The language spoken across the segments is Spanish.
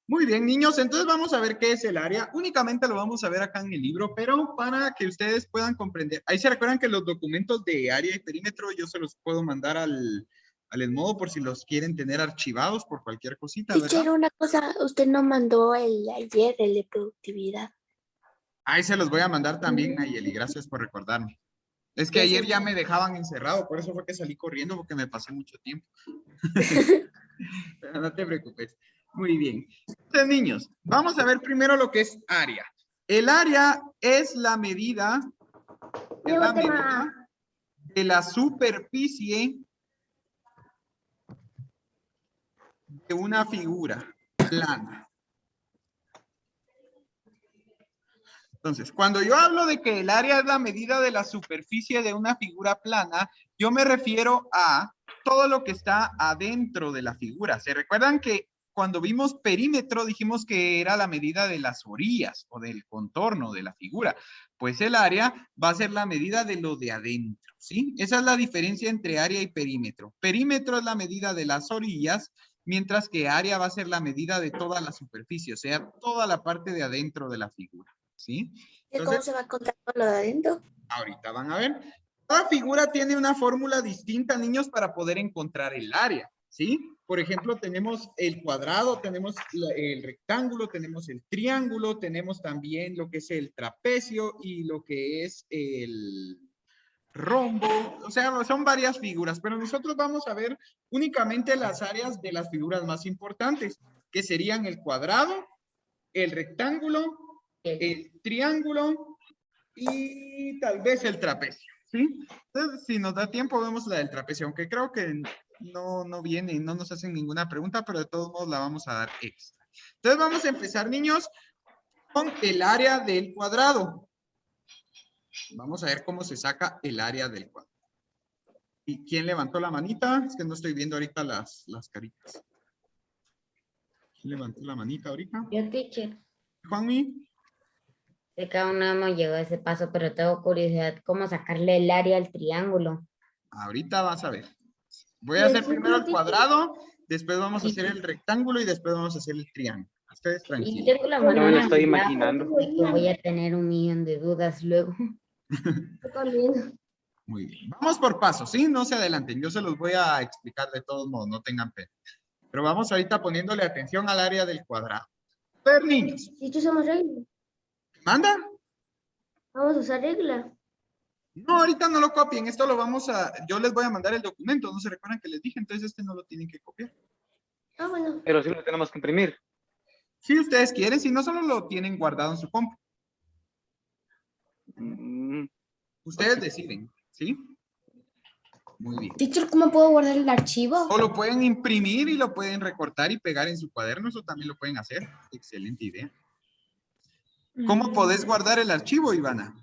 Muy bien, niños, entonces vamos a ver qué es el área. Únicamente lo vamos a ver acá en el libro, pero para que ustedes puedan comprender. Ahí se recuerdan que los documentos de área y perímetro yo se los puedo mandar al Edmodo por si los quieren tener archivados por cualquier cosita, ¿verdad? Teacher, una cosa, usted no mandó ayer, el de productividad. Ahí se los voy a mandar también, Nayeli. Gracias por recordarme. Es que Ya ayer sé ya que- me dejaban encerrado, por eso fue que salí corriendo porque me pasé mucho tiempo. Pero no te preocupes. Muy bien. Entonces, niños, vamos a ver primero lo que es área. El área es la medida, Nuevo tema. de la superficie de una figura plana. Entonces, cuando yo hablo de que el área es la medida de la superficie de una figura plana, yo me refiero a todo lo que está adentro de la figura. ¿Se recuerdan que cuando vimos perímetro dijimos que era la medida de las orillas o del contorno de la figura? Pues el área va a ser la medida de lo de adentro, ¿sí? Esa es la diferencia entre área y perímetro. Perímetro es la medida de las orillas, mientras que área va a ser la medida de toda la superficie, o sea, toda la parte de adentro de la figura. ¿Sí? ¿Cómo Entonces, se va a contar con lo de adentro? ahorita van a ver. Cada figura tiene una fórmula distinta, niños, para poder encontrar el área, ¿sí? Por ejemplo, tenemos el cuadrado, tenemos el rectángulo, tenemos el triángulo, tenemos también lo que es el trapecio y lo que es el rombo. O sea, son varias figuras, pero nosotros vamos a ver únicamente las áreas de las figuras más importantes, que serían el cuadrado, el rectángulo, el triángulo y tal vez el trapecio, ¿sí? Entonces, si nos da tiempo, vemos la del trapecio, aunque creo que no viene, no nos hacen ninguna pregunta, pero de todos modos la vamos a dar extra. Entonces, vamos a empezar, niños, con el área del cuadrado. Vamos a ver cómo se saca el área del cuadrado. ¿Y quién levantó la manita? Es que no estoy viendo ahorita las caritas. ¿Quién levantó la manita ahorita? Yo, teacher. ¿Juanmi? Sé que aún no hemos llegado a ese paso, pero tengo curiosidad cómo sacarle el área al triángulo. Ahorita vas a ver. Voy a hacer primero el cuadrado, después vamos a hacer el rectángulo y después vamos a hacer el triángulo. Ustedes Y tranquilos. tengo la Yo mano me lo en estoy el lado imaginando. y que voy a tener un millón de dudas luego. Muy bien. Vamos por pasos, ¿sí? No se adelanten. Yo se los voy a explicar de todos modos, no tengan pena. Pero vamos ahorita poniéndole atención al área del cuadrado. A ver, niños. Si usamos regla, ¿Manda? vamos a usar regla. No, ahorita no lo copien. Esto lo vamos a... Yo les voy a mandar el documento. No se recuerdan que les dije, entonces este no lo tienen que copiar. Ah, bueno. Pero sí lo tenemos que imprimir. Si ustedes quieren, si no, solo lo tienen guardado en su compu. Mm, Ustedes deciden, ¿sí? Muy bien. Teacher, ¿cómo puedo guardar el archivo? O lo pueden imprimir y lo pueden recortar y pegar en su cuaderno. Eso también lo pueden hacer. Excelente idea. ¿Cómo podés guardar el archivo, Ivana?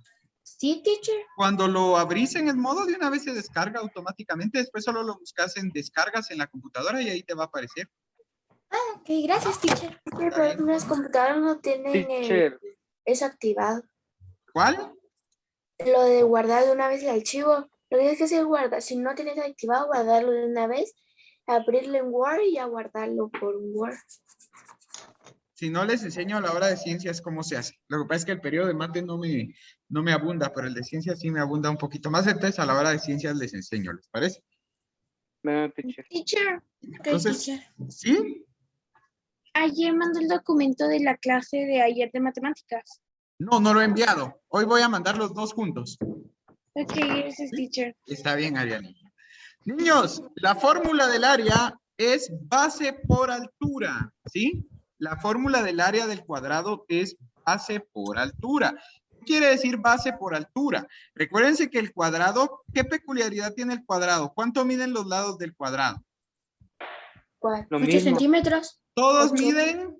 Sí, teacher. Cuando lo abrís en el modo, de una vez se descarga automáticamente. Después solo lo buscas en descargas en la computadora y ahí te va a aparecer. Ok, gracias, teacher. Pero algunas computadoras no tienen teacher, eso activado. ¿Cuál? Lo de guardar de una vez el archivo. Lo que tienes que hacer es guardar. Si no tienes activado, guardarlo de una vez, abrirlo en Word y ya guardarlo por Word. Si no, les enseño a la hora de ciencias cómo se hace. Lo que pasa es que el periodo de mate no me abunda, pero el de ciencias sí me abunda un poquito más. Entonces, a la hora de ciencias les enseño, ¿les parece? no, teacher. Teacher. Entonces, ¿sí? Ayer mandó el documento de la clase de ayer de matemáticas. No, no lo he enviado. Hoy voy a mandar los dos juntos. Ok, gracias, teacher. Está bien, Ariana. Niños, la fórmula del área es base por altura, ¿sí? La fórmula del área del cuadrado es base por altura. ¿Qué quiere decir base por altura? Recuérdense que el cuadrado, ¿qué peculiaridad tiene el cuadrado? ¿Cuánto miden los lados del cuadrado? ¿Cuál? Lo 8 mismo. centímetros. Todos Ocho. miden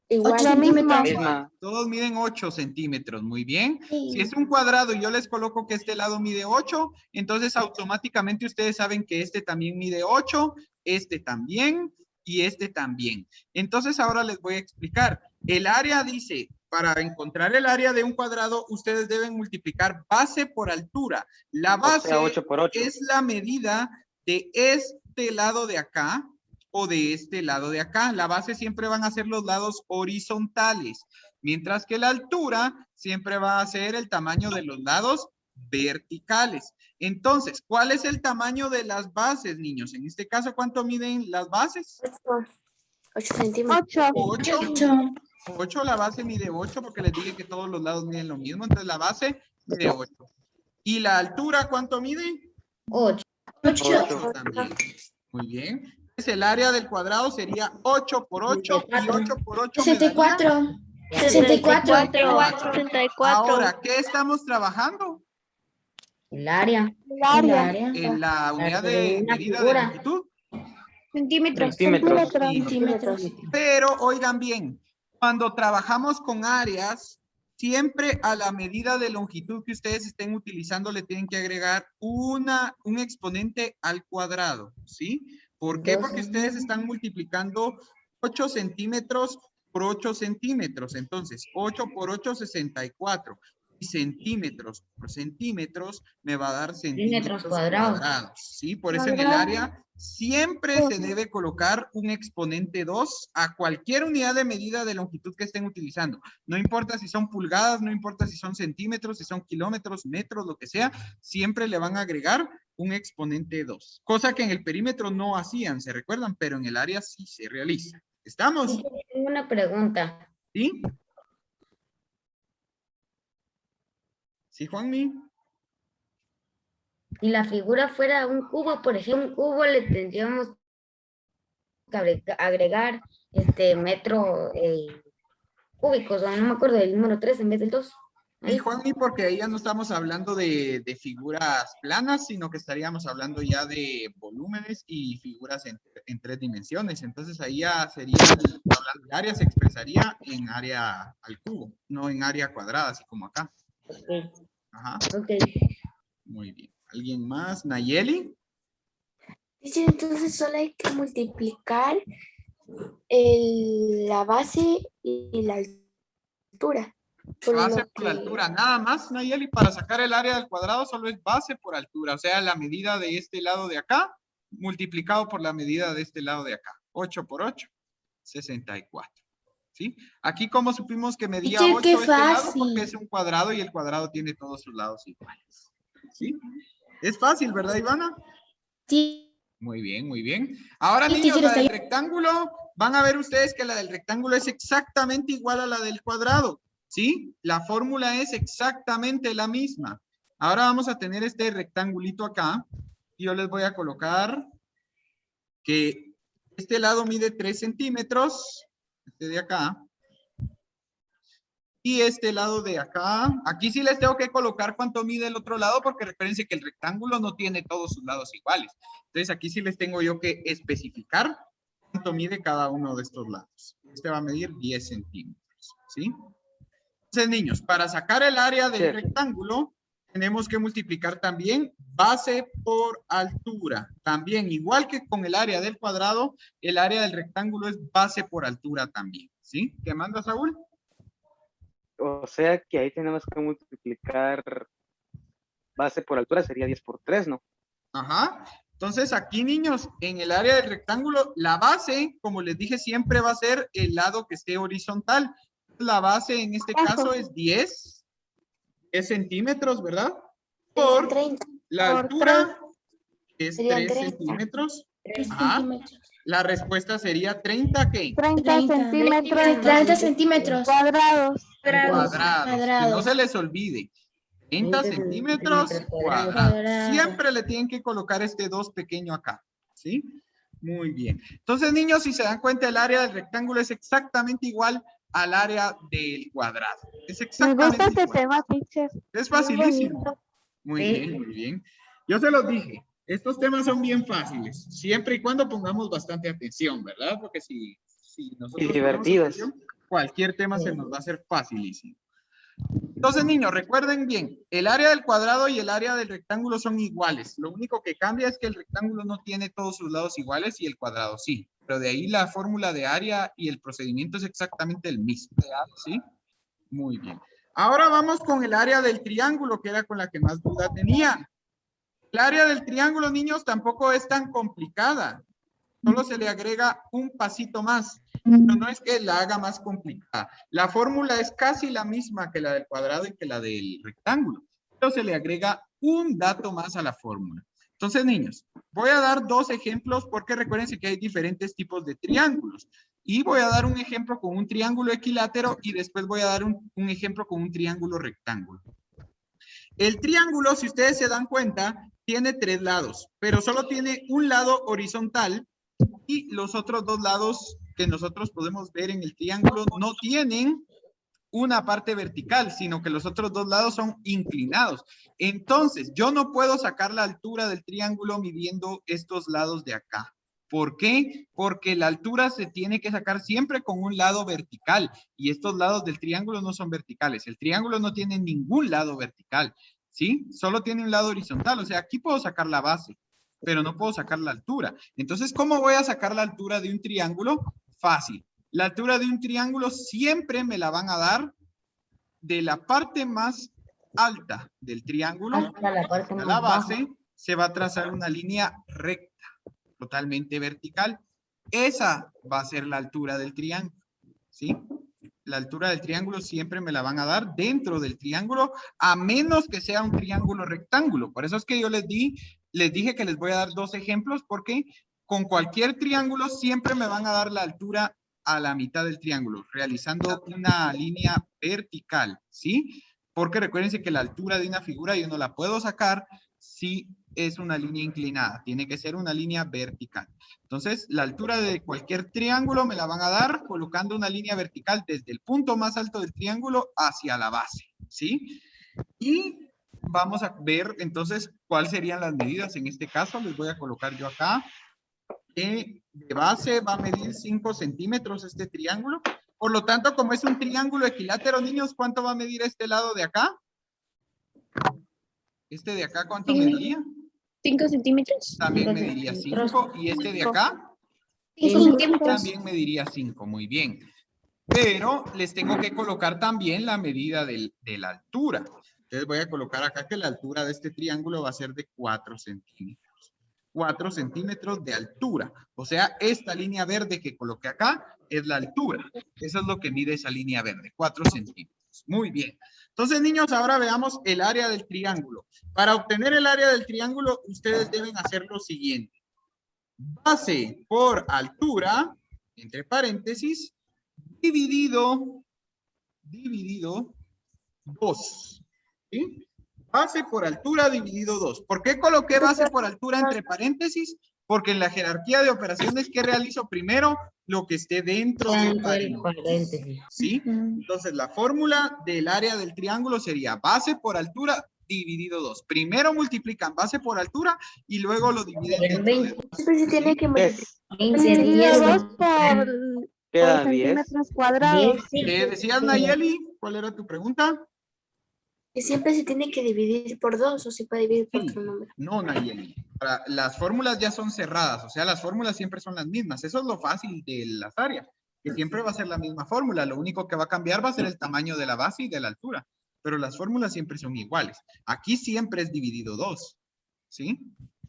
Igual. 8 La centímetros. misma. Todos miden 8 centímetros, muy bien. Sí. Si es un cuadrado y yo les coloco que este lado mide 8, entonces automáticamente ustedes saben que este también mide 8, este también y este también. Entonces ahora les voy a explicar. El área dice, para encontrar el área de un cuadrado, ustedes deben multiplicar base por altura. La O base sea, 8 por 8. es la medida de este lado de acá o de este lado de acá. La base siempre van a ser los lados horizontales, mientras que la altura siempre va a ser el tamaño de los lados verticales. Entonces, ¿cuál es el tamaño de las bases, niños? En este caso, ¿cuánto miden las bases? 8 centímetros. 8, la base mide 8 porque les dije que todos los lados miden lo mismo, entonces la base mide 8. ¿Y la altura cuánto mide? 8. 8 también. Muy bien. Entonces el área del cuadrado sería 8 por 8 y 8 por 8 me daría 64. Ahora, ¿qué estamos trabajando? El área. En la unidad de Una medida de figura. longitud. Centímetros. Pero oigan bien, cuando trabajamos con áreas, siempre a la medida de longitud que ustedes estén utilizando le tienen que agregar un exponente al cuadrado, ¿sí? ¿Por qué? Porque ustedes están multiplicando 8 centímetros por 8 centímetros. Entonces, 8 por 8, 64. Y centímetros por centímetros me va a dar centímetros cuadrados. ¿Sí? Por eso en el área siempre se debe colocar un exponente 2 a cualquier unidad de medida de longitud que estén utilizando. No importa si son pulgadas, no importa si son centímetros, si son kilómetros, metros, lo que sea, siempre le van a agregar un exponente 2. Cosa que en el perímetro no hacían, ¿se recuerdan? Pero en el área sí se realiza. ¿Estamos? Tengo una pregunta. ¿Sí? ¿Sí, Juanmi? Si la figura fuera un cubo, por ejemplo, un cubo le tendríamos que agregar metro cúbicos, o no me acuerdo del número 3 en vez del 2. Y Juanmi, porque ahí ya no estamos hablando de figuras planas, sino que estaríamos hablando ya de volúmenes y figuras en 3 dimensiones. Entonces ahí ya sería, hablando de área, se expresaría en área al cubo, no en área cuadrada, así como acá. Ok. Ajá. Ok. Muy bien. ¿Alguien más? ¿Nayeli? Dice, entonces solo hay que multiplicar la base y la altura. Base por la altura, nada más, Nayeli, para sacar el área del cuadrado solo es base por altura, o sea, la medida de este lado de acá, multiplicado por la medida de este lado de acá. 8 por 8, 64. ¿Sí? Aquí como supimos que medía 8 este lado, porque es un cuadrado y el cuadrado tiene todos sus lados iguales. ¿Sí? Es fácil, ¿verdad, Ivana? Sí. Muy bien, muy bien. Ahora, niños, la del rectángulo, van a ver ustedes que la del rectángulo es exactamente igual a la del cuadrado. ¿Sí? La fórmula es exactamente la misma. Ahora vamos a tener este rectangulito acá. Y yo les voy a colocar que este lado mide 3 centímetros. Este de acá. Y este lado de acá. Aquí sí les tengo que colocar cuánto mide el otro lado, porque recuérdense que el rectángulo no tiene todos sus lados iguales. Entonces aquí sí les tengo yo que especificar cuánto mide cada uno de estos lados. Este va a medir 10 centímetros. ¿Sí? Entonces, niños, para sacar el área del rectángulo, tenemos que multiplicar también base por altura. También, igual que con el área del cuadrado, el área del rectángulo es base por altura también. ¿Sí? ¿Qué manda, Saúl? O sea que ahí tenemos que multiplicar base por altura, sería 10 por 3, ¿no? Ajá. Entonces, aquí, niños, en el área del rectángulo, la base, como les dije, siempre va a ser el lado que esté horizontal. La base en este caso es 10 centímetros, ¿verdad? Por 30. la altura es Serían 3 30. centímetros. Ajá. La respuesta sería 30, ¿qué? 30 centímetros. Cuadrados. Que no se les olvide. 30 centímetros cuadrados. Siempre le tienen que colocar este 2 pequeño acá. ¿Sí? Muy bien. Entonces, niños, si se dan cuenta, el área del rectángulo es exactamente igual al área del cuadrado. Es exactamente igual. Es facilísimo. Muy bien, muy bien. Yo se los dije, estos temas son bien fáciles, siempre y cuando pongamos bastante atención, ¿verdad? Porque si nosotros Y divertidos. ponemos atención, cualquier tema se nos va a hacer facilísimo. Entonces, niños, recuerden bien, el área del cuadrado y el área del rectángulo son iguales. Lo único que cambia es que el rectángulo no tiene todos sus lados iguales y el cuadrado sí. Pero de ahí la fórmula de área y el procedimiento es exactamente el mismo. ¿Sí? Muy bien. Ahora vamos con el área del triángulo, que era con la que más duda tenía. El área del triángulo, niños, tampoco es tan complicada. Solo se le agrega un pasito más. Pero no es que la haga más complicada. La fórmula es casi la misma que la del cuadrado y que la del rectángulo. Pero se le agrega un dato más a la fórmula. Entonces, niños, voy a dar dos ejemplos porque recuérdense que hay diferentes tipos de triángulos. Y voy a dar un ejemplo con un triángulo equilátero y después voy a dar un ejemplo con un triángulo rectángulo. El triángulo, si ustedes se dan cuenta, tiene tres lados, pero solo tiene un lado horizontal y los otros dos lados que nosotros podemos ver en el triángulo no tienen una parte vertical, sino que los otros dos lados son inclinados. Entonces, yo no puedo sacar la altura del triángulo midiendo estos lados de acá. ¿Por qué? Porque la altura se tiene que sacar siempre con un lado vertical y estos lados del triángulo no son verticales. El triángulo no tiene ningún lado vertical, ¿sí? Solo tiene un lado horizontal, o sea, aquí puedo sacar la base, pero no puedo sacar la altura. Entonces, ¿cómo voy a sacar la altura de un triángulo? Fácil. La altura de un triángulo siempre me la van a dar de la parte más alta del triángulo Hasta la parte a más la baja. base. Se va a trazar una línea recta, totalmente vertical. Esa va a ser la altura del triángulo, ¿sí? La altura del triángulo siempre me la van a dar dentro del triángulo, a menos que sea un triángulo rectángulo. Por eso es que yo les dije que les voy a dar dos ejemplos, porque con cualquier triángulo siempre me van a dar la altura a la mitad del triángulo, realizando una línea vertical, ¿sí? Porque recuérdense que la altura de una figura yo no la puedo sacar si es una línea inclinada, tiene que ser una línea vertical. Entonces, la altura de cualquier triángulo me la van a dar colocando una línea vertical desde el punto más alto del triángulo hacia la base, ¿sí? Y vamos a ver entonces cuáles serían las medidas. En este caso, les voy a colocar yo acá que de base va a medir 5 centímetros este triángulo. Por lo tanto, como es un triángulo equilátero, niños, ¿cuánto va a medir este lado de acá? ¿Este de acá cuánto mediría? 5 centímetros. También mediría 5. ¿Y este de acá? 5 centímetros. También mediría 5. Muy bien. Pero les tengo que colocar también la medida de la altura. Entonces voy a colocar acá que la altura de este triángulo va a ser de 4 centímetros. 4 centímetros de altura. O sea, esta línea verde que coloqué acá es la altura. Eso es lo que mide esa línea verde, 4 centímetros. Muy bien. Entonces, niños, ahora veamos el área del triángulo. Para obtener el área del triángulo, ustedes deben hacer lo siguiente. Base por altura, entre paréntesis, dividido 2. ¿Sí? Base por altura dividido 2. ¿Por qué coloqué base por altura entre paréntesis? Porque en la jerarquía de operaciones, ¿qué realizo primero? Lo que esté dentro del paréntesis. ¿Sí? Entonces, la fórmula del área del triángulo sería base por altura dividido 2. Primero multiplican base por altura y luego lo dividen dentro de 2. Siempre se tiene que Dividido 2 por Queda 10. centímetros cuadrados. ¿Decías, Nayeli? ¿Cuál era tu pregunta? Que siempre se tiene que dividir por 2 o se puede dividir por otro número. No, Nayeli. Las fórmulas ya son cerradas, o sea, las fórmulas siempre son las mismas. Eso es lo fácil de las áreas, que siempre va a ser la misma fórmula. Lo único que va a cambiar va a ser el tamaño de la base y de la altura, pero las fórmulas siempre son iguales. Aquí siempre es dividido 2, ¿sí?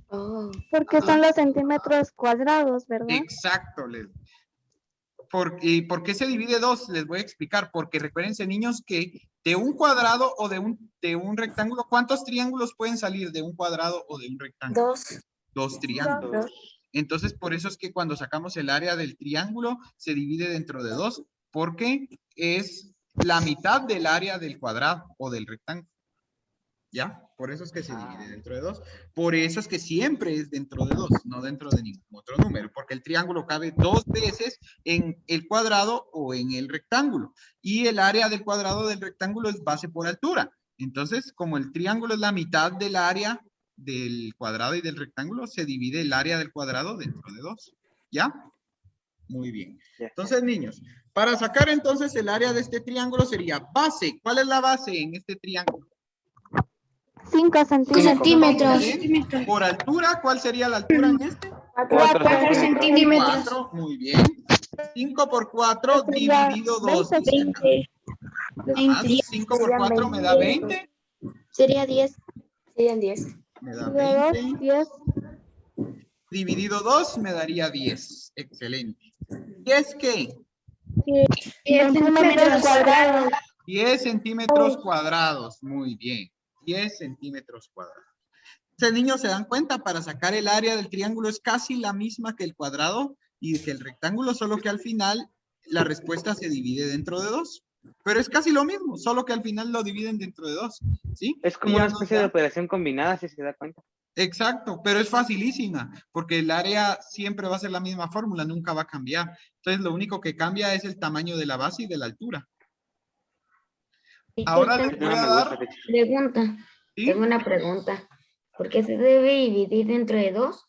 Oh. Porque son los centímetros cuadrados, ¿verdad? Exacto. ¿Por qué se divide 2? Les voy a explicar. Porque recuérdense, niños, que de un cuadrado o de un rectángulo, ¿cuántos triángulos pueden salir de un cuadrado o de un rectángulo? 2. 2 triángulos. 2. Entonces, por eso es que cuando sacamos el área del triángulo, se divide dentro de 2, porque es la mitad del área del cuadrado o del rectángulo. ¿Ya? Por eso es que se divide dentro de 2. Por eso es que siempre es dentro de 2, no dentro de ningún otro número, porque el triángulo cabe 2 veces en el cuadrado o en el rectángulo. Y el área del cuadrado o del rectángulo es base por altura. Entonces, como el triángulo es la mitad del área del cuadrado y del rectángulo, se divide el área del cuadrado dentro de 2. ¿Ya? Muy bien. Entonces, niños, para sacar entonces el área de este triángulo sería base. ¿Cuál es la base en este triángulo? 5 centímetros. Bien. Por altura, ¿cuál sería la altura en este? 4 centímetros. 4, muy bien. 5 por 4 dividido 2. 5 por 4 me da 20. Sería 10. Serían 10. Me da 2, 20. 10. Dividido 2 me daría 10. Excelente. ¿10 qué? 10 centímetros cuadrados. 10 centímetros cuadrados. Muy bien. 10 centímetros cuadrados. Entonces, niños, se dan cuenta, para sacar el área del triángulo es casi la misma que el cuadrado y que el rectángulo, solo que al final la respuesta se divide dentro de 2. Pero es casi lo mismo, solo que al final lo dividen dentro de 2. ¿Sí? Es como Y ya una nos especie da- de operación combinada, si se da cuenta. Exacto, pero es facilísima, porque el área siempre va a ser la misma fórmula, nunca va a cambiar. Entonces, lo único que cambia es el tamaño de la base y de la altura. Teacher, Ahora tengo les No voy a me gusta, dar... teacher. pregunta. ¿Sí? Tengo una pregunta. ¿Por qué se debe dividir dentro de 2?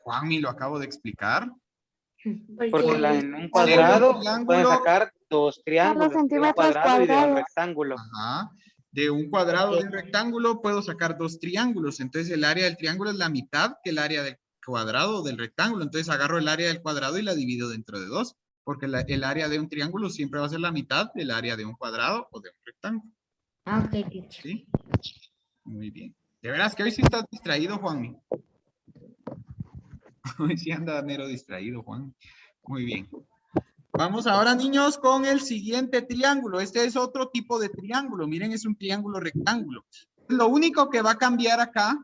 Juanmi, lo acabo de explicar. Porque Porque en un En cuadrado un pueden triángulo... sacar dos triángulos, de un centímetros cuadrado y de un cuadrados. rectángulo. Ajá. De un cuadrado Ok. de un rectángulo puedo sacar 2 triángulos. Entonces el área del triángulo es la mitad que el área del cuadrado del rectángulo. Entonces agarro el área del cuadrado y la divido dentro de 2. Porque el área de un triángulo siempre va a ser la mitad del área de un cuadrado o de un rectángulo. Ah, ok, teacher. ¿Sí? Muy bien. De veras que hoy sí estás distraído, Juan. Hoy sí anda mero distraído, Juan. Muy bien. Vamos ahora, niños, con el siguiente triángulo. Este es otro tipo de triángulo. Miren, es un triángulo rectángulo. Lo único que va a cambiar acá,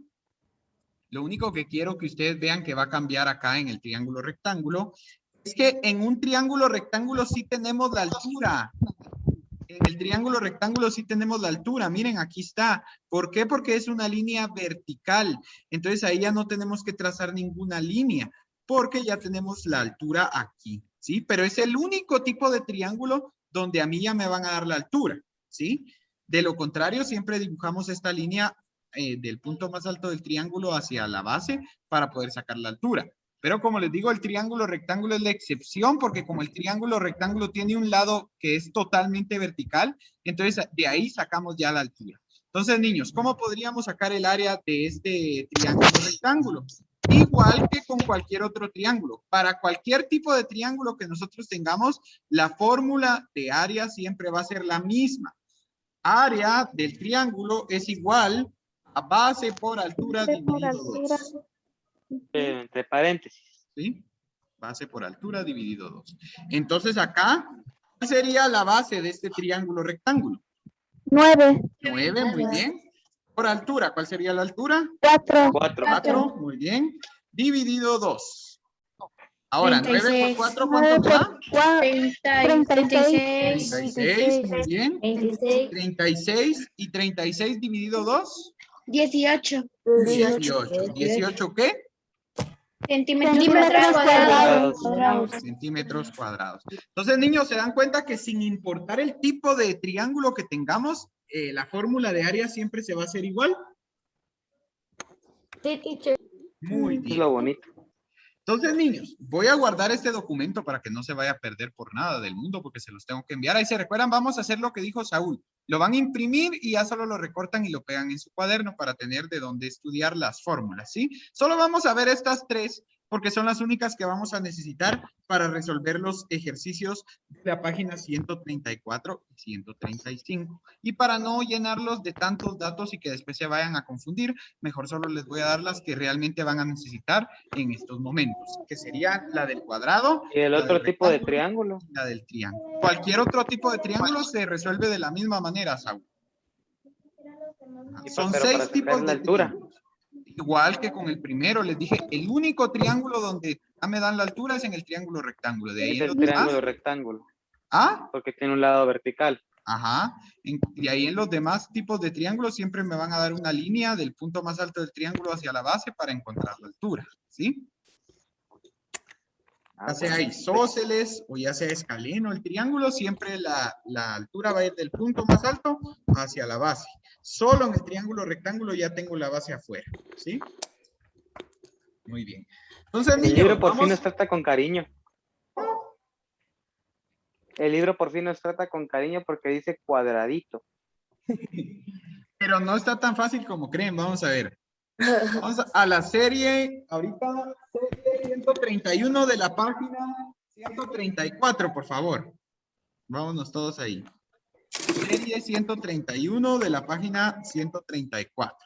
lo único que quiero que ustedes vean que va a cambiar acá en el triángulo rectángulo, es que en un triángulo rectángulo sí tenemos la altura. En el triángulo rectángulo sí tenemos la altura. Miren, aquí está. ¿Por qué? Porque es una línea vertical. Entonces ahí ya no tenemos que trazar ninguna línea, porque ya tenemos la altura aquí, ¿sí? Pero es el único tipo de triángulo donde a mí ya me van a dar la altura, ¿sí? De lo contrario, siempre dibujamos esta línea del punto más alto del triángulo hacia la base para poder sacar la altura. Pero como les digo, el triángulo rectángulo es la excepción, porque como el triángulo rectángulo tiene un lado que es totalmente vertical, entonces de ahí sacamos ya la altura. Entonces, niños, ¿cómo podríamos sacar el área de este triángulo rectángulo? Igual que con cualquier otro triángulo. Para cualquier tipo de triángulo que nosotros tengamos, la fórmula de área siempre va a ser la misma. Área del triángulo es igual a base por altura dividido 2. Entre paréntesis. ¿Sí? Base por altura dividido 2. Entonces acá, ¿cuál sería la base de este triángulo rectángulo? 9, 9, muy bien. Por altura, ¿cuál sería la altura? 4, 4, muy bien. Dividido 2. Ahora, 9 por 4, 9 ¿cuánto da? por 36. 36, muy bien. 26. 36 y 36 dividido 2. 18 18. ¿18 qué? centímetros cuadrados. Centímetros cuadrados. Entonces, niños, se dan cuenta que sin importar el tipo de triángulo que tengamos, la fórmula de área siempre se va a hacer igual. Sí, teacher. Muy Es bien. lo bonito. Entonces, niños, voy a guardar este documento para que no se vaya a perder por nada del mundo, porque se los tengo que enviar. Ahí se recuerdan, vamos a hacer lo que dijo Saúl. Lo van a imprimir y ya solo lo recortan y lo pegan en su cuaderno para tener de dónde estudiar las fórmulas, ¿sí? Solo vamos a ver estas tres, porque son las únicas que vamos a necesitar para resolver los ejercicios de la página 134 y 135. Y para no llenarlos de tantos datos y que después se vayan a confundir, mejor solo les voy a dar las que realmente van a necesitar en estos momentos, que sería la del cuadrado. Y el la otro del tipo de rectángulo triángulo. y la del triángulo. Cualquier otro tipo de triángulo se resuelve de la misma manera, Saúl. Sí, Son pero para 6 sacar tipos la de altura. triángulos. Igual que con el primero, les dije, el único triángulo donde ya me dan la altura es en el triángulo rectángulo. De ahí Es en el los demás. triángulo rectángulo. ¿Ah? Porque tiene un lado vertical. Ajá. Y ahí en los demás tipos de triángulos siempre me van a dar una línea del punto más alto del triángulo hacia la base para encontrar la altura. ¿Sí? Ya sea isósceles o ya sea escaleno, el triángulo, siempre la altura va a ir del punto más alto hacia la base. Solo en el triángulo rectángulo ya tengo la base afuera, ¿sí? Muy bien. Entonces, El niños, libro por fin vamos... nos trata con cariño. El libro por fin nos trata con cariño porque dice cuadradito. Pero no está tan fácil como creen, vamos a ver. Vamos a la serie, ahorita, serie 131 de la página 134, por favor. Vámonos todos ahí. Serie 131 de la página 134.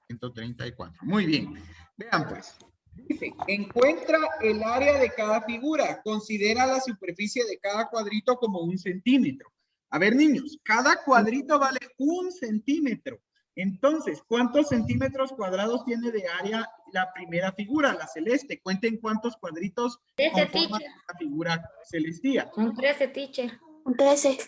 134. Muy bien. Vean pues. Dice, encuentra el área de cada figura. Considera la superficie de cada cuadrito como 1 centímetro. A ver, niños, cada cuadrito vale 1 centímetro. Entonces, ¿cuántos centímetros cuadrados tiene de área la primera figura, la celeste? Cuenten cuántos cuadritos 13, conforman teacher. la figura celestia. Son 13, teacher. Un 13.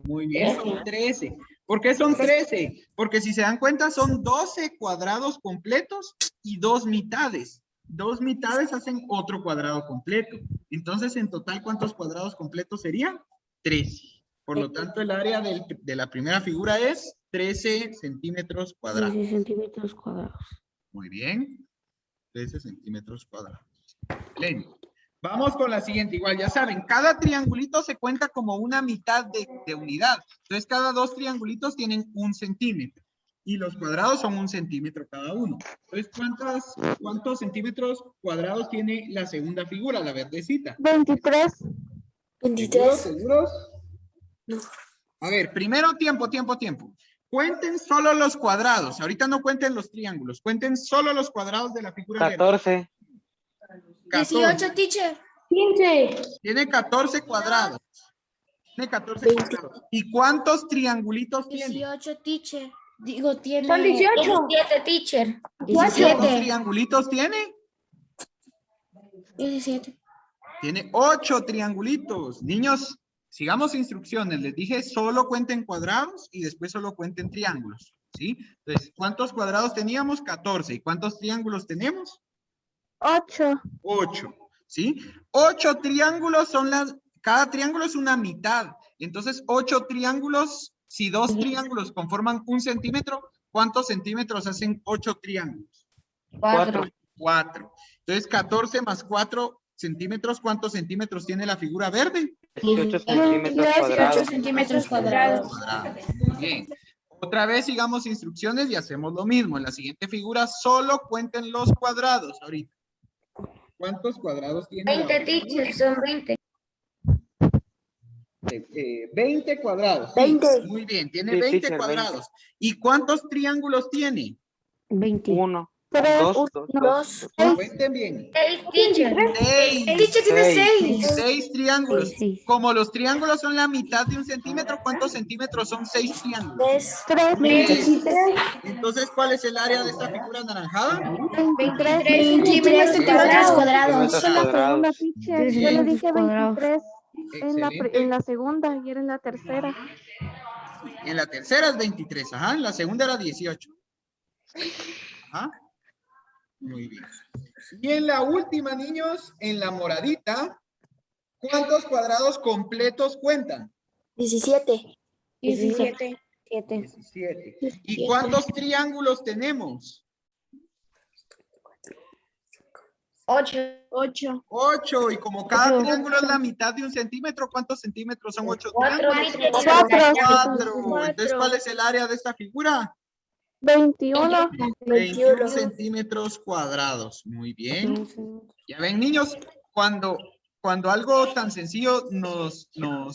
Muy bien, son 13. ¿Por qué son 13? Porque si se dan cuenta, son 12 cuadrados completos y 2 mitades. 2 mitades hacen otro cuadrado completo. Entonces, en total, ¿cuántos cuadrados completos serían? 13. Por lo tanto, el área de la primera figura es 13 centímetros cuadrados. 13 centímetros cuadrados. Muy bien. 13 centímetros cuadrados. Excelente. Vamos con la siguiente. Igual, ya saben, cada triangulito se cuenta como una mitad de unidad. Entonces, cada 2 triangulitos tienen 1 centímetro. Y los cuadrados son 1 centímetro cada uno. Entonces, ¿cuántos centímetros cuadrados tiene la segunda figura, la verdecita? 23. 23. ¿Seguros? No. A ver, primero tiempo. Cuenten solo los cuadrados. Ahorita no cuenten los triángulos. Cuenten solo los cuadrados de la figura verde. 14. 18, teacher. 15. Tiene 14 cuadrados. Tiene 14 20. cuadrados. ¿Y cuántos triangulitos tiene? 18, teacher. Digo, tiene. Son 18. 17, teacher. ¿Cuántos 17. triangulitos tiene? 17. Tiene 8 triangulitos. Niños, sigamos instrucciones. Les dije solo cuenten cuadrados y después solo cuenten triángulos. ¿Sí? Entonces, ¿cuántos cuadrados teníamos? 14. ¿Y cuántos triángulos tenemos? 8. 8. ¿Sí? 8 triángulos son cada triángulo es una mitad. Entonces, 8 triángulos, si 2 triángulos conforman 1 centímetro, ¿cuántos centímetros hacen 8 triángulos? 4. 4. Entonces, 14 más 4 centímetros, ¿cuántos centímetros tiene la figura verde? 18 centímetros 18 cuadrados. centímetros cuadrados. Bien. Otra vez sigamos instrucciones y hacemos lo mismo. En la siguiente figura solo cuenten los cuadrados ahorita. ¿Cuántos cuadrados tiene? 20, teacher. Son 20. 20 cuadrados. Sí, 20. muy bien, tiene Sí, 20 teacher, cuadrados. ¿Y cuántos triángulos tiene? 20. 1. 3, 2. 2. Cuenten bien. 6, teacher. 6. Teacher tiene 6. 6 triángulos. Sí. Como los triángulos son la mitad de 1 centímetro, ¿cuántos centímetros son 6 triángulos? 3. 3. Entonces, ¿cuál es el área de esta figura anaranjada? 23 centímetros cuadrados. Centímetros cuadrados. teacher. Yo le dije 23 Excelente. en la segunda y era en la tercera. En la tercera es 23, ajá. En la segunda era 18. Ajá. Muy bien. Y en la última, niños, en la moradita, ¿cuántos cuadrados completos cuentan? 17. 17. 17. ¿Y cuántos triángulos tenemos? 8. 8. 8. Y como cada triángulo es la mitad de 1 centímetro, ¿cuántos centímetros son 8 4, triángulos? teacher. 4. Entonces, ¿cuál es el área de esta figura? 21. 21 centímetros cuadrados. Muy bien. Ya ven, niños, cuando algo tan sencillo nos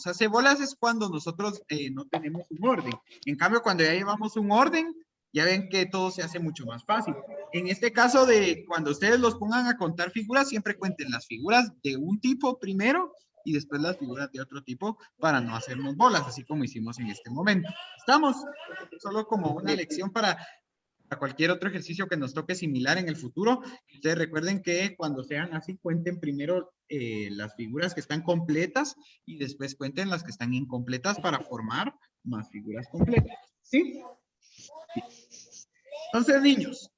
hace bolas es cuando nosotros no tenemos un orden. En cambio, cuando ya llevamos un orden, ya ven que todo se hace mucho más fácil. En este caso de cuando ustedes los pongan a contar figuras, siempre cuenten las figuras de un tipo primero y después las figuras de otro tipo para no hacernos bolas, así como hicimos en este momento. ¿Estamos? Solo como una lección para cualquier otro ejercicio que nos toque similar en el futuro. Ustedes recuerden que cuando sean así, cuenten primero las figuras que están completas y después cuenten las que están incompletas para formar más figuras completas. ¿Sí? Entonces, niños,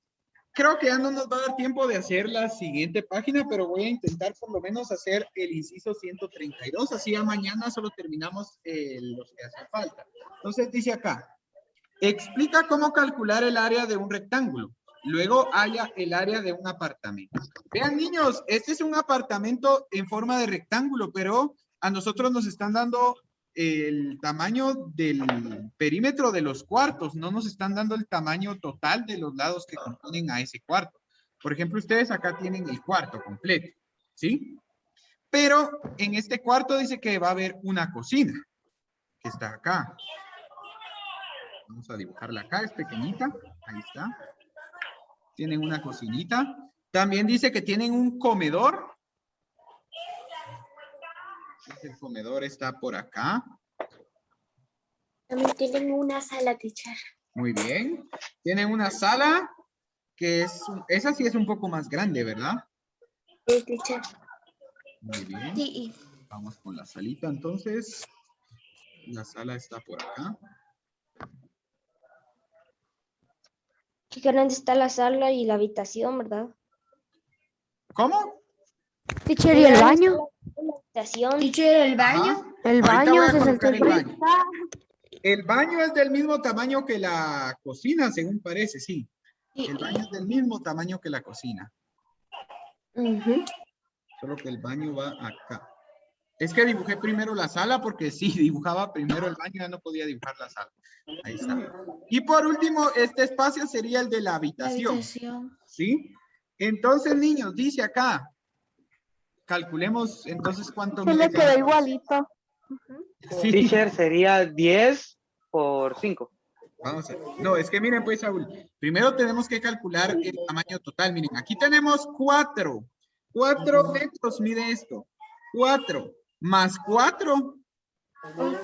creo que ya no nos va a dar tiempo de hacer la siguiente página, pero voy a intentar por lo menos hacer el inciso 132, así ya mañana solo terminamos los que hacen falta. Entonces dice acá, explica cómo calcular el área de un rectángulo. Luego haya el área de un apartamento. Vean, niños, este es un apartamento en forma de rectángulo, pero a nosotros nos están dando el tamaño del perímetro de los cuartos, no nos están dando el tamaño total de los lados que componen a ese cuarto. Por ejemplo, ustedes acá tienen el cuarto completo, ¿sí? Pero en este cuarto dice que va a haber una cocina, que está acá. Vamos a dibujarla acá, es pequeñita, ahí está. Tienen una cocinita. También dice que tienen un comedor. El comedor está por acá. También tienen una sala, teacher. Muy bien. Tienen una sala que es, esa sí es un poco más grande, ¿verdad? Sí, teacher. Muy bien. Sí. Vamos con la salita entonces. La sala está por acá. Qué grande está la sala y la habitación, ¿verdad? ¿Cómo? Teacher, ¿y el baño? La habitación. Teacher, el Ajá. El Ahorita baño, voy a colocar el 63. baño. El baño es del mismo tamaño que la cocina, según parece, sí. El baño es del mismo tamaño que la cocina. Ujú. Solo que el baño va acá. Es que dibujé primero la sala porque si dibujaba primero el baño ya no podía dibujar la sala. Ahí está. Y por último, este espacio sería el de la habitación. ¿Sí? Entonces, niños, dice acá. Calculemos entonces cuánto Se mide le quedó cada- igualito. Sí. Teacher, sería 10 por 5. Vamos a ver. No, es que miren pues, Saúl. Primero tenemos que calcular el tamaño total. Miren, aquí tenemos 4. 4 metros, mide esto. 4 más 4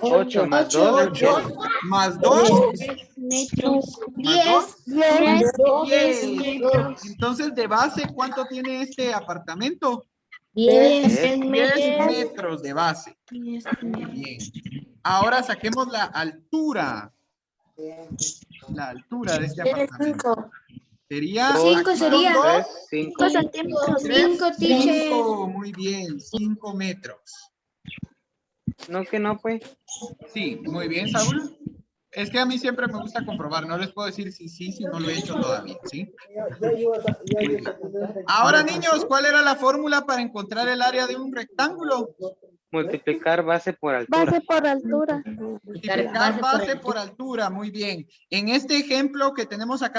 8 más 2, 8 más 2 Metros. más 2 10. 10. Entonces, de base, ¿cuánto tiene este apartamento? 10. 10 metros de base. Bien. Ahora saquemos la altura. La altura de este Tiene apartamento. 5. Sería. 5 aquí sería. son 3, 5. 5 centímetros. 3, 5, teacher. 5. Muy bien, 5 metros. No que no, pues. Sí, muy bien, Saúl. Es que a mí siempre me gusta comprobar. No les puedo decir si no lo he hecho todavía, ¿sí? Muy bien. Ahora, niños, ¿cuál era la fórmula para encontrar el área de un rectángulo? Multiplicar base por altura. Base por altura. Multiplicar base por altura. Muy bien. En este ejemplo que tenemos acá,